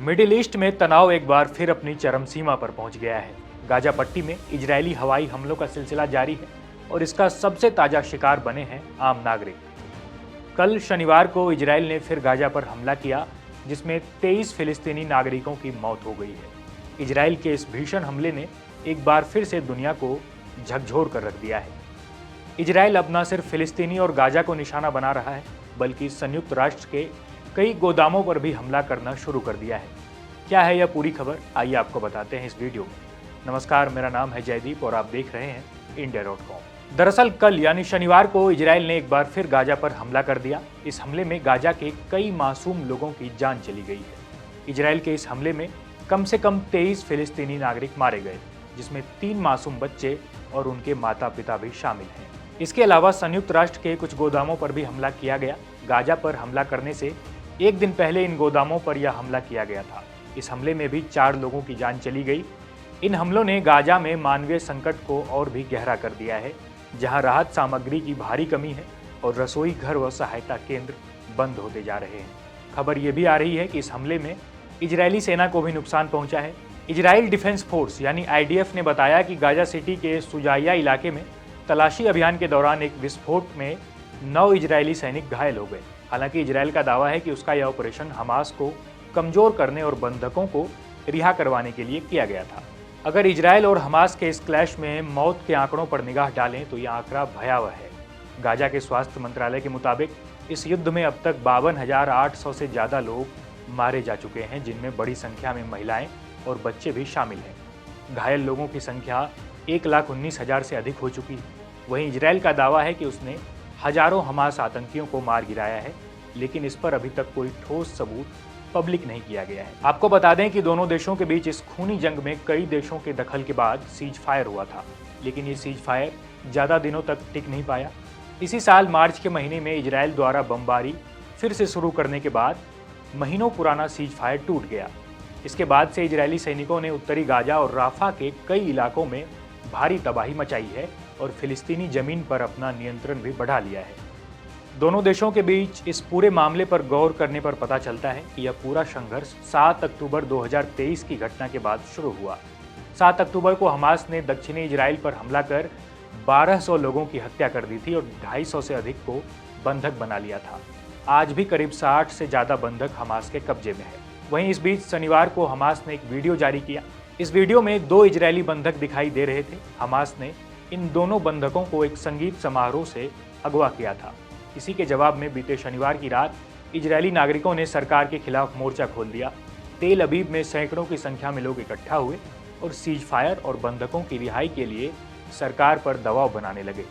Middle east में तनाव एक बार फिर अपनी चरम सीमा पर पहुंच गया है। गाजा पट्टी में इजरायली हवाई हमलों का सिलसिला जारी है और इसका सबसे ताजा शिकार बने हैं आम नागरिक। कल शनिवार को इजरायल ने फिर गाजा पर हमला किया, जिसमें 23 फिलिस्तीनी नागरिकों की मौत हो गई है। इजरायल के इस भीषण हमले ने एक बार फिर से दुनिया को झकझोर कर रख दिया है। इजरायल अब न सिर्फ फिलिस्तीनी और गाजा को निशाना बना रहा है, बल्कि संयुक्त राष्ट्र के कई गोदामों पर भी हमला करना शुरू कर दिया है। क्या है यह पूरी खबर, आइए आपको बताते हैं इस वीडियो में। नमस्कार, मेरा नाम है जयदीप और आप देख रहे हैं India.com। दरअसल कल यानी शनिवार को इजरायल ने एक बार फिर गाजा पर हमला कर दिया। इस हमले में गाजा के कई मासूम लोगों की जान चली गई है। इजरायल के इस हमले में कम से कम 23 फिलिस्तीनी नागरिक मारे गए, जिसमें 3 मासूम बच्चे और उनके माता पिता भी शामिल हैं। इसके अलावा संयुक्त राष्ट्र के कुछ गोदामों पर भी हमला किया गया। गाजा पर हमला करने से एक दिन पहले इन गोदामों पर यह हमला किया गया था। इस हमले में भी 4 लोगों की जान चली गई। इन हमलों ने गाजा में मानवीय संकट को और भी गहरा कर दिया है, जहां राहत सामग्री की भारी कमी है और रसोई घर व सहायता केंद्र बंद होते जा रहे हैं। खबर यह भी आ रही है कि इस हमले में इजरायली सेना को भी नुकसान पहुंचा है। इजराइल डिफेंस फोर्स यानी IDF ने बताया कि गाजा सिटी के सुजाइया इलाके में तलाशी अभियान के दौरान एक विस्फोट में 9 इजरायली सैनिक घायल हो गए। हालांकि इजरायल का दावा है कि उसका यह ऑपरेशन हमास को कमजोर करने और बंधकों को रिहा करवाने के लिए किया गया था। अगर इजरायल और हमास के इस क्लैश में मौत के आंकड़ों पर निगाह डालें तो यह आंकड़ा भयावह है। गाजा के स्वास्थ्य मंत्रालय के मुताबिक इस युद्ध में अब तक 52,800 से ज़्यादा लोग मारे जा चुके हैं, जिनमें बड़ी संख्या में महिलाएं और बच्चे भी शामिल हैं। घायल लोगों की संख्या 1,19,000 से अधिक हो चुकी है। वहीं इजरायल का दावा है कि उसने हजारों हमास आतंकियों को मार गिराया है, लेकिन इस पर अभी तक कोई ठोस सबूत पब्लिक नहीं किया गया है। आपको बता दें कि दोनों देशों के बीच इस खूनी जंग में कई देशों के दखल के बाद सीज फायर हुआ था, लेकिन ये सीज फायर ज़्यादा दिनों तक टिक नहीं पाया। इसी साल मार्च के महीने में इजरायल द्वारा बमबारी फिर से शुरू करने के बाद महीनों पुराना सीज फायर टूट गया। इसके बाद से इजरायली सैनिकों ने उत्तरी गाजा और राफा के कई इलाकों में भारी तबाही मचाई है और फिलिस्तीनी जमीन पर अपना नियंत्रण भी बढ़ा लिया है। दोनों देशों के बीच इस पूरे मामले पर गौर करने पर पता चलता है कि यह पूरा संघर्ष 7 अक्टूबर 2023 की घटना के बाद शुरू हुआ। 7 अक्टूबर को हमास ने दक्षिणी इजराइल पर हमला कर 1200 लोगों की हत्या कर दी थी और 250 से अधिक को बंधक बना लिया था। आज भी करीब 60 से ज़्यादा बंधक हमास के कब्जे में है। वहीं इस बीच शनिवार को हमास ने एक वीडियो जारी किया। इस वीडियो में 2 इजरायली बंधक दिखाई दे रहे थे। हमास ने इन दोनों बंधकों को एक संगीत समारोह से अगवा किया था। इसी के जवाब में बीते शनिवार की रात इजरायली नागरिकों ने सरकार के खिलाफ मोर्चा खोल दिया। तेल अबीब में सैकड़ों की संख्या में लोग इकट्ठा हुए और सीज फायर और बंधकों की रिहाई के लिए सरकार पर दबाव बनाने लगे।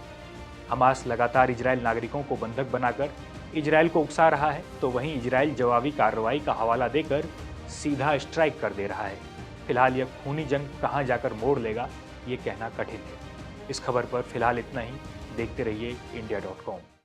हमास लगातार इजरायल नागरिकों को बंधक बनाकर इजरायल को उकसा रहा है, तो वहीं इजरायल जवाबी कार्रवाई का हवाला देकर सीधा स्ट्राइक कर दे रहा है। फिलहाल यह खूनी जंग कहां जाकर मोड़ लेगा, ये कहना कठिन है। इस खबर पर फिलहाल इतना ही। देखते रहिए India.com।